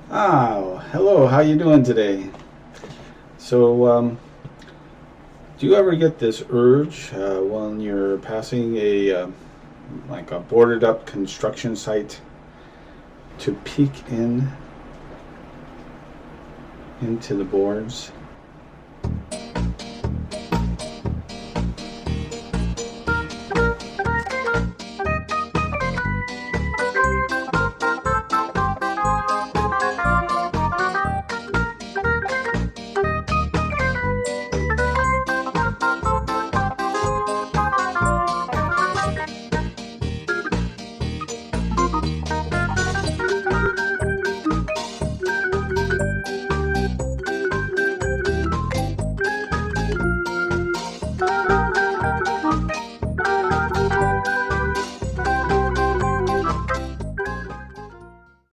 Hello, how you doing today? So, do you ever get this urge when you're passing like a boarded up construction site to peek into the boards